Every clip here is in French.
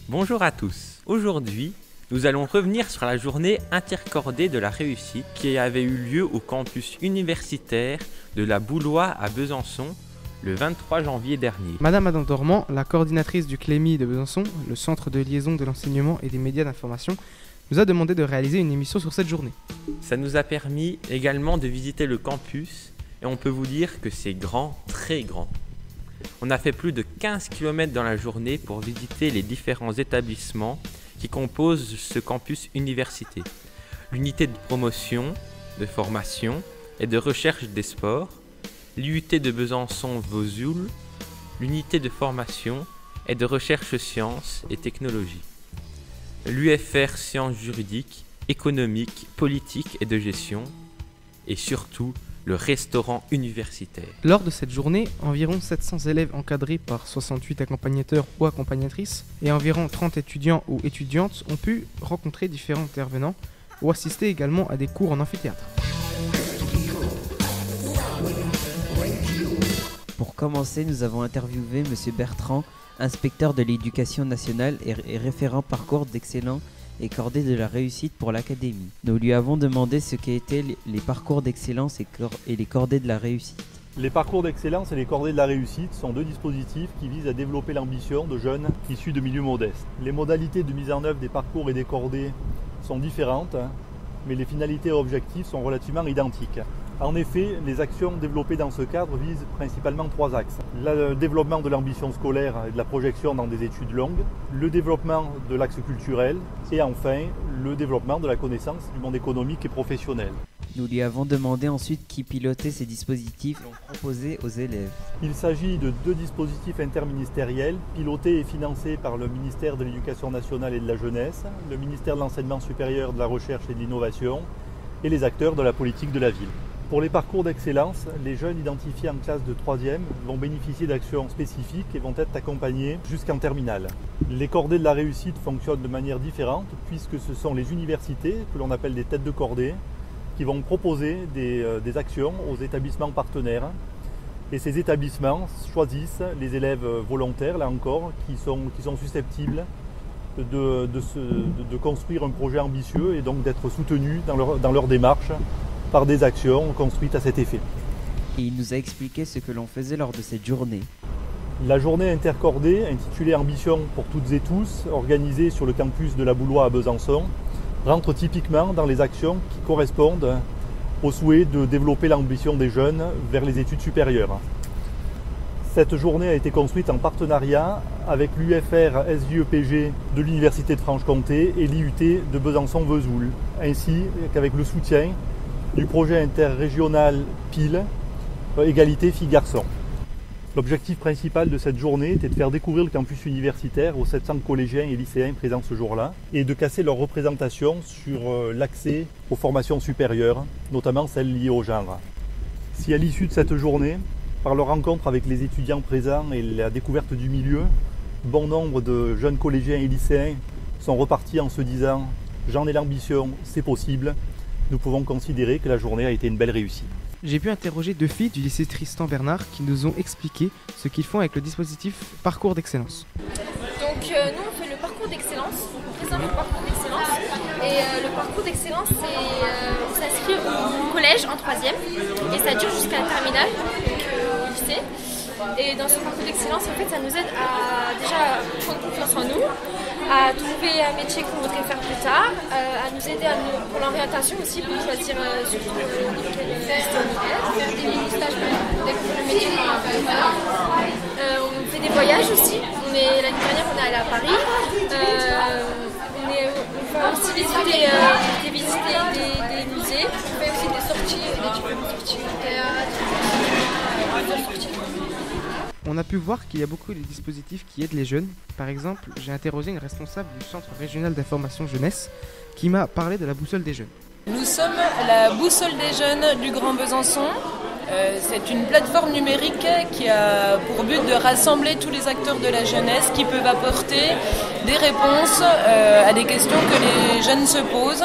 Bonjour à tous. Aujourd'hui, nous allons revenir sur la journée intercordée de la réussite qui avait eu lieu au campus universitaire de la Boulois à Besançon le 23 janvier dernier. Madame Adam Dormant, la coordinatrice du CLEMI de Besançon, le centre de liaison de l'enseignement et des médias d'information, nous a demandé de réaliser une émission sur cette journée. Ça nous a permis également de visiter le campus et on peut vous dire que c'est grand, très grand. On a fait plus de 15 km dans la journée pour visiter les différents établissements qui composent ce campus université. L'unité de promotion, de formation et de recherche des sports, l'UT de Besançon-Vesoul, l'unité de formation et de recherche sciences et technologies, l'UFR sciences juridiques, économiques, politiques et de gestion, et surtout le restaurant universitaire. Lors de cette journée, environ 700 élèves encadrés par 68 accompagnateurs ou accompagnatrices et environ 30 étudiants ou étudiantes ont pu rencontrer différents intervenants ou assister également à des cours en amphithéâtre. Pour commencer, nous avons interviewé M. Bertrand, inspecteur de l'éducation nationale et référent parcours d'excellence et cordées de la réussite pour l'académie. Nous lui avons demandé ce qu'étaient les parcours d'excellence et les cordées de la réussite. Les parcours d'excellence et les cordées de la réussite sont deux dispositifs qui visent à développer l'ambition de jeunes issus de milieux modestes. Les modalités de mise en œuvre des parcours et des cordées sont différentes, mais les finalités et objectifs sont relativement identiques. En effet, les actions développées dans ce cadre visent principalement trois axes. Le développement de l'ambition scolaire et de la projection dans des études longues, le développement de l'axe culturel et enfin le développement de la connaissance du monde économique et professionnel. Nous lui avons demandé ensuite qui pilotait ces dispositifs proposés aux élèves. Il s'agit de deux dispositifs interministériels pilotés et financés par le ministère de l'Éducation nationale et de la jeunesse, le ministère de l'Enseignement supérieur, de la recherche et de l'innovation et les acteurs de la politique de la ville. Pour les parcours d'excellence, les jeunes identifiés en classe de 3e vont bénéficier d'actions spécifiques et vont être accompagnés jusqu'en terminale. Les cordées de la réussite fonctionnent de manière différente puisque ce sont les universités, que l'on appelle des têtes de cordée, qui vont proposer des actions aux établissements partenaires. Et ces établissements choisissent les élèves volontaires, là encore, qui sont susceptibles de construire un projet ambitieux et donc d'être soutenus dans leur démarche par des actions construites à cet effet. Et il nous a expliqué ce que l'on faisait lors de cette journée. La journée intercordée, intitulée Ambition pour toutes et tous, organisée sur le campus de la Boulois à Besançon, rentre typiquement dans les actions qui correspondent au souhait de développer l'ambition des jeunes vers les études supérieures. Cette journée a été construite en partenariat avec l'UFR SJEPG de l'Université de Franche-Comté et l'IUT de Besançon-Vesoul, ainsi qu'avec le soutien du projet interrégional PIL, Égalité Filles-Garçons. L'objectif principal de cette journée était de faire découvrir le campus universitaire aux 700 collégiens et lycéens présents ce jour-là et de casser leur représentation sur l'accès aux formations supérieures, notamment celles liées au genre. Si à l'issue de cette journée, par leur rencontre avec les étudiants présents et la découverte du milieu, bon nombre de jeunes collégiens et lycéens sont repartis en se disant « j'en ai l'ambition, c'est possible », nous pouvons considérer que la journée a été une belle réussite. J'ai pu interroger deux filles du lycée Tristan Bernard qui nous ont expliqué ce qu'ils font avec le dispositif Parcours d'excellence. Donc nous on fait le parcours d'excellence, on présente le parcours d'excellence et le parcours d'excellence on s'inscrit au collège en 3e et ça dure jusqu'à la terminale, donc au lycée. Et dans ce parcours d'excellence, en fait, ça nous aide à déjà prendre confiance en nous, à trouver un métier qu'on voudrait faire plus tard, à nous aider pour l'orientation aussi, pour choisir surtout quel faire des mini-stages pour découvrir le métier qu'on va faire. On fait des voyages aussi. L'année dernière, on est allé à Paris. On va aussi visiter des musées. On fait aussi des sorties, des sorties de théâtre, des sorties. On a pu voir qu'il y a beaucoup de dispositifs qui aident les jeunes. Par exemple, j'ai interrogé une responsable du Centre régional d'information jeunesse qui m'a parlé de la boussole des jeunes. Nous sommes la boussole des jeunes du Grand Besançon. C'est une plateforme numérique qui a pour but de rassembler tous les acteurs de la jeunesse qui peuvent apporter des réponses à des questions que les jeunes se posent.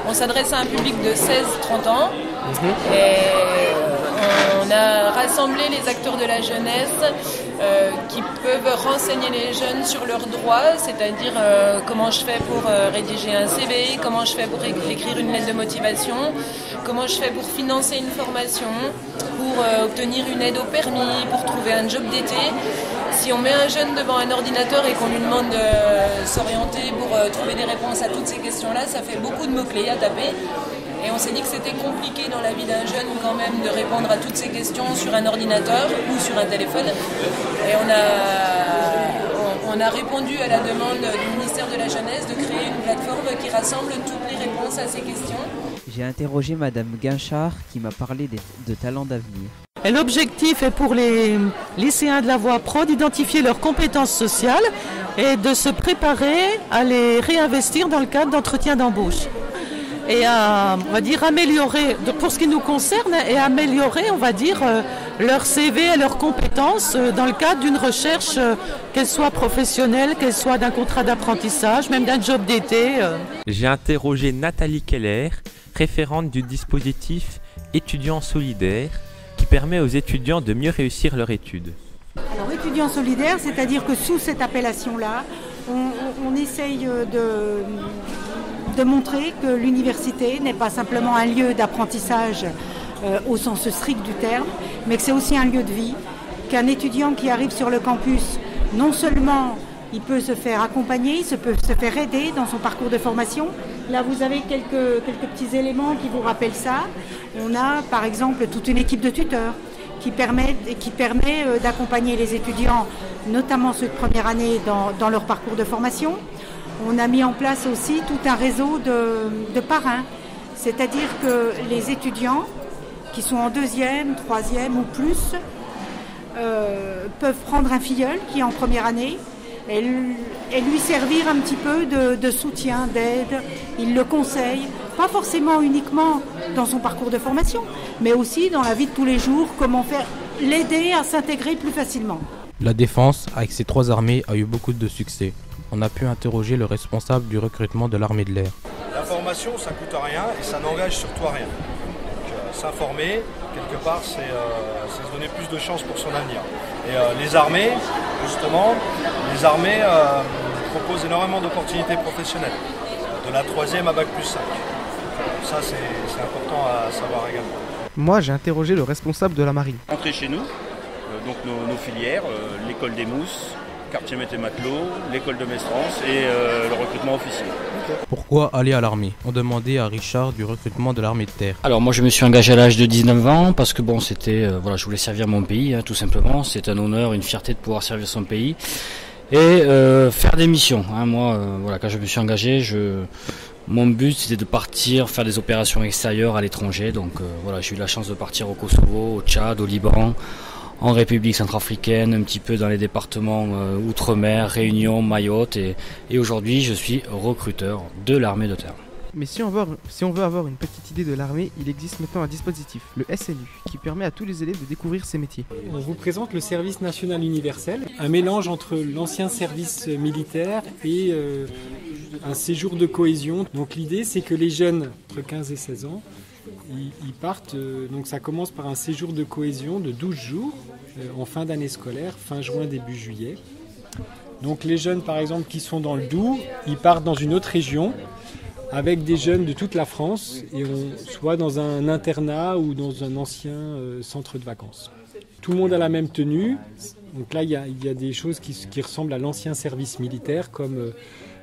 On s'adresse à un public de 16-30 ans et On a rassemblé les acteurs de la jeunesse qui peuvent renseigner les jeunes sur leurs droits, c'est-à-dire comment je fais pour rédiger un CV, comment je fais pour écrire une lettre de motivation, comment je fais pour financer une formation, pour obtenir une aide au permis, pour trouver un job d'été. Si on met un jeune devant un ordinateur et qu'on lui demande de s'orienter pour trouver des réponses à toutes ces questions-là, ça fait beaucoup de mots-clés à taper. Et on s'est dit que c'était compliqué dans la vie d'un jeune quand même de répondre à toutes ces questions sur un ordinateur ou sur un téléphone. Et on a répondu à la demande du ministère de la Jeunesse de créer une plateforme qui rassemble toutes les réponses à ces questions. J'ai interrogé Madame Guinchard qui m'a parlé de talents d'avenir. Et l'objectif est pour les lycéens de la voie pro d'identifier leurs compétences sociales et de se préparer à les réinvestir dans le cadre d'entretien d'embauche. Et à, on va dire, améliorer, pour ce qui nous concerne, et améliorer, on va dire, leur CV et leurs compétences dans le cadre d'une recherche, qu'elle soit professionnelle, qu'elle soit d'un contrat d'apprentissage, même d'un job d'été. J'ai interrogé Nathalie Keller, référente du dispositif étudiants solidaires, qui permet aux étudiants de mieux réussir leur étude. Alors étudiants solidaires, c'est-à-dire que sous cette appellation-là, on essaye de montrer que l'université n'est pas simplement un lieu d'apprentissage au sens strict du terme, mais que c'est aussi un lieu de vie, qu'un étudiant qui arrive sur le campus, non seulement il peut se faire accompagner, il peut se faire aider dans son parcours de formation. Là, vous avez quelques petits éléments qui vous rappellent ça. On a, par exemple, toute une équipe de tuteurs qui permet d'accompagner les étudiants, notamment ceux de première année, dans leur parcours de formation. On a mis en place aussi tout un réseau de parrains. C'est-à-dire que les étudiants qui sont en 2e, 3e ou plus peuvent prendre un filleul qui est en première année et lui servir un petit peu de soutien, d'aide. Il le conseille, pas forcément uniquement dans son parcours de formation, mais aussi dans la vie de tous les jours, comment faire, l'aider à s'intégrer plus facilement. La défense, avec ses 3 armées, a eu beaucoup de succès. On a pu interroger le responsable du recrutement de l'armée de l'air. La formation, ça coûte rien et ça n'engage surtout à rien. Donc, s'informer, quelque part, c'est se donner plus de chances pour son avenir. Et les armées, justement, proposent énormément d'opportunités professionnelles, de la 3e à Bac+5. Ça, c'est important à savoir également. Moi, j'ai interrogé le responsable de la marine. Entrez chez nous, donc nos filières, l'école des mousses, quartier maître et matelot, l'école de Mestrance et le recrutement officiel. Pourquoi aller à l'armée? On demandait à Richard du recrutement de l'armée de terre. Alors moi je me suis engagé à l'âge de 19 ans parce que bon c'était je voulais servir mon pays tout simplement. C'est un honneur, une fierté de pouvoir servir son pays et faire des missions. Moi quand je me suis engagé, mon but c'était de partir faire des opérations extérieures à l'étranger. Donc j'ai eu la chance de partir au Kosovo, au Tchad, au Liban, en République centrafricaine, un petit peu dans les départements Outre-mer, Réunion, Mayotte et aujourd'hui je suis recruteur de l'armée de terre. Mais si on veut avoir une petite idée de l'armée, il existe maintenant un dispositif, le SNU, qui permet à tous les élèves de découvrir ces métiers. On vous présente le service national universel, un mélange entre l'ancien service militaire et un séjour de cohésion. Donc l'idée c'est que les jeunes entre 15 et 16 ans, ils partent, donc ça commence par un séjour de cohésion de 12 jours en fin d'année scolaire, fin juin, début juillet. Donc les jeunes par exemple qui sont dans le Doubs, ils partent dans une autre région avec des jeunes de toute la France, et soit dans un internat ou dans un ancien centre de vacances. Tout le monde a la même tenue, donc là il y a des choses qui ressemblent à l'ancien service militaire comme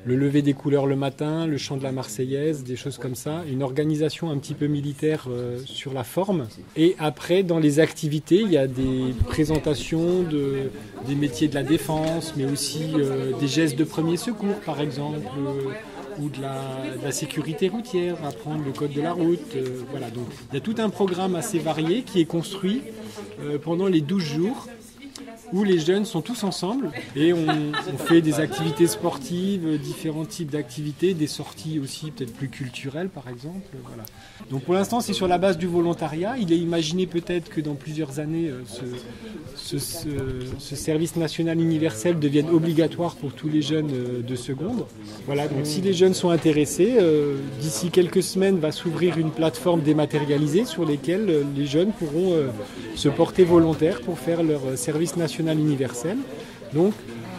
le lever des couleurs le matin, le chant de la Marseillaise, des choses comme ça. Une organisation un petit peu militaire sur la forme. Et après, dans les activités, il y a des présentations des métiers de la défense, mais aussi des gestes de premier secours, par exemple, ou de la sécurité routière, apprendre le code de la route. Voilà. Donc, il y a tout un programme assez varié qui est construit pendant les 12 jours où les jeunes sont tous ensemble et on fait des activités sportives, différents types d'activités, des sorties aussi peut-être plus culturelles par exemple. Voilà. Donc pour l'instant c'est sur la base du volontariat. Il est imaginé peut-être que dans plusieurs années ce service national universel devienne obligatoire pour tous les jeunes de seconde. Voilà, donc si les jeunes sont intéressés, d'ici quelques semaines va s'ouvrir une plateforme dématérialisée sur lesquelles les jeunes pourront se porter volontaires pour faire leur service national universel. Donc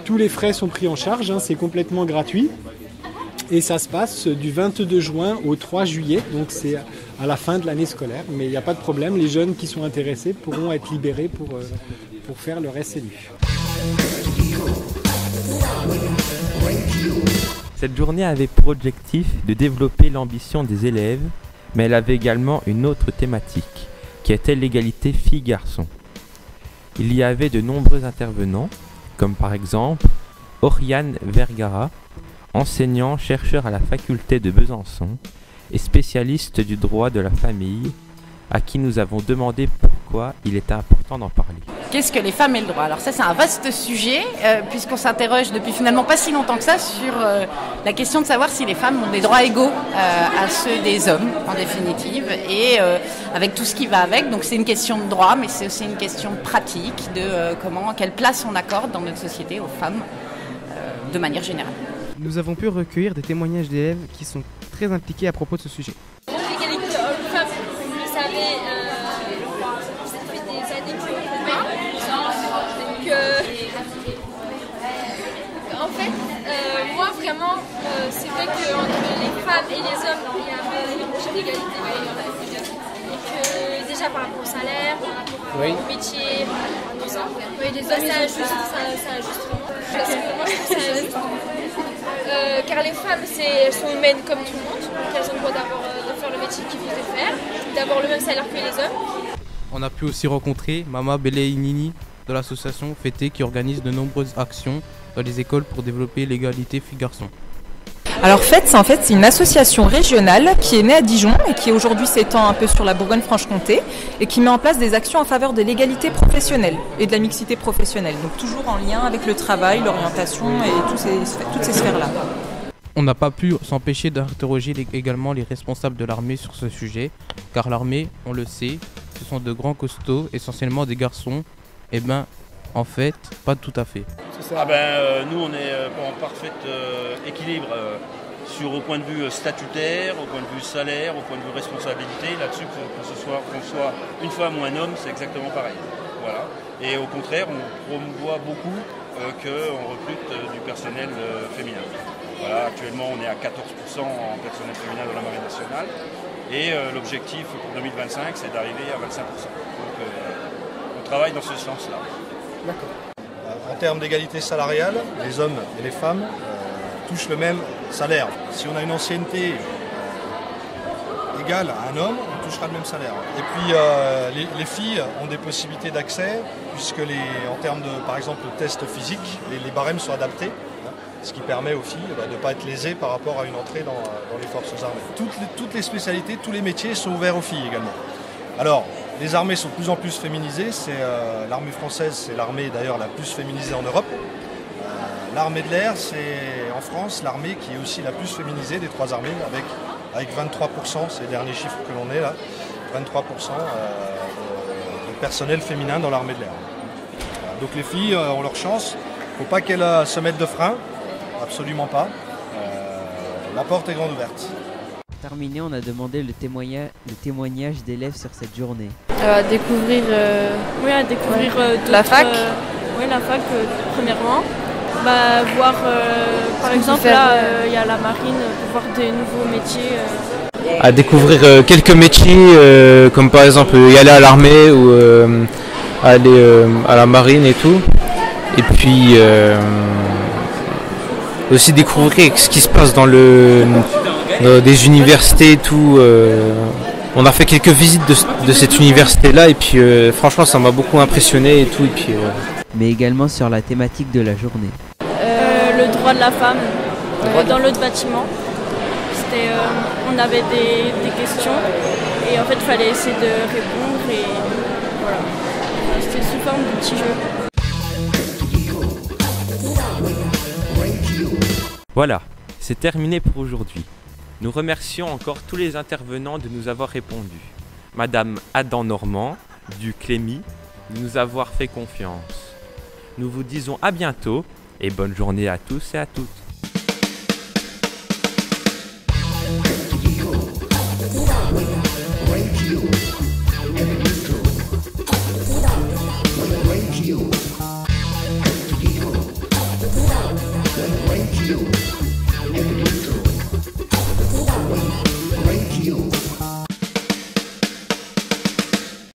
tous les frais sont pris en charge, hein, c'est complètement gratuit. Et ça se passe du 22 juin au 3 juillet, donc c'est à la fin de l'année scolaire. Mais il n'y a pas de problème, les jeunes qui sont intéressés pourront être libérés pour faire leur SNU. Cette journée avait pour objectif de développer l'ambition des élèves, mais elle avait également une autre thématique, qui était l'égalité filles-garçons. Il y avait de nombreux intervenants, comme par exemple Oriane Vergara, enseignant-chercheur à la faculté de Besançon et spécialiste du droit de la famille, à qui nous avons demandé pourquoi il était important d'en parler. Qu'est-ce que les femmes et le droit? Alors ça c'est un vaste sujet puisqu'on s'interroge depuis finalement pas si longtemps que ça sur la question de savoir si les femmes ont des droits égaux à ceux des hommes en définitive et avec tout ce qui va avec. Donc c'est une question de droit mais c'est aussi une question pratique de quelle place on accorde dans notre société aux femmes de manière générale. Nous avons pu recueillir des témoignages d'élèves qui sont très impliqués à propos de ce sujet. L'égalité homme-femme, vous le savez, ça fait des années que l'on combat. Donc, en fait, moi vraiment, c'est vrai qu'entre les femmes et les hommes, il y a une prochaine égalité. Et que déjà par rapport au salaire, par rapport au métier, par rapport à tout ça. Oui, les hommes, ça ajuste vraiment. Parce que moi, je trouve ça ajuste. Car les femmes, elles sont humaines comme tout le monde, donc elles ont le droit de faire le métier qu'il faut faire, d'avoir le même salaire que les hommes. On a pu aussi rencontrer Mama Beleinini de l'association Fêté qui organise de nombreuses actions dans les écoles pour développer l'égalité filles-garçons. Alors FET, c'est une association régionale qui est née à Dijon et qui aujourd'hui s'étend un peu sur la Bourgogne-Franche-Comté et qui met en place des actions en faveur de l'égalité professionnelle et de la mixité professionnelle. Donc toujours en lien avec le travail, l'orientation et toutes ces sphères-là. On n'a pas pu s'empêcher d'interroger également les responsables de l'armée sur ce sujet, car l'armée, on le sait, ce sont de grands costauds, essentiellement des garçons. Eh bien, en fait, pas tout à fait. Nous, on est en parfait équilibre au point de vue statutaire, au point de vue salaire, au point de vue responsabilité. Là-dessus, qu'on soit une femme ou un homme, c'est exactement pareil. Voilà. Et au contraire, on promouvoit beaucoup qu'on recrute du personnel féminin. Voilà, actuellement, on est à 14% en personnel féminin dans la Marine nationale. Et l'objectif pour 2025, c'est d'arriver à 25%. Donc, on travaille dans ce sens-là. D'accord. En termes d'égalité salariale, les hommes et les femmes touchent le même salaire. Si on a une ancienneté égale à un homme, on touchera le même salaire. Et puis les filles ont des possibilités d'accès, puisque en termes de, par exemple, de tests physiques, les barèmes sont adaptés, ce qui permet aux filles de ne pas être lésées par rapport à une entrée dans les forces armées. Toutes les spécialités, tous les métiers sont ouverts aux filles également. Alors, les armées sont de plus en plus féminisées. L'armée française, c'est l'armée d'ailleurs la plus féminisée en Europe. L'armée de l'air, c'est en France l'armée qui est aussi la plus féminisée des trois armées, avec 23%, c'est les derniers chiffres que l'on ait là, 23% de personnel féminin dans l'armée de l'air. Donc les filles ont leur chance. Il ne faut pas qu'elles se mettent de frein, absolument pas. La porte est grande ouverte. Pour terminer, on a demandé le témoignage d'élèves sur cette journée. Découvrir la fac. La fac, premièrement. Voir, par exemple, là, il y a la marine, voir des nouveaux métiers. À découvrir quelques métiers, comme par exemple y aller à l'armée ou aller à la marine et tout. Et puis aussi découvrir ce qui se passe dans des universités et tout. On a fait quelques visites de cette université-là et puis franchement ça m'a beaucoup impressionné et tout. Et puis, Mais également sur la thématique de la journée. Le droit de la femme dans l'autre bâtiment. On avait des questions et en fait il fallait essayer de répondre et voilà. C'était sous forme de petit jeu. Voilà, c'est terminé pour aujourd'hui. Nous remercions encore tous les intervenants de nous avoir répondu. Madame Adam Normand, du Clémy, de nous avoir fait confiance. Nous vous disons à bientôt et bonne journée à tous et à toutes. Radio.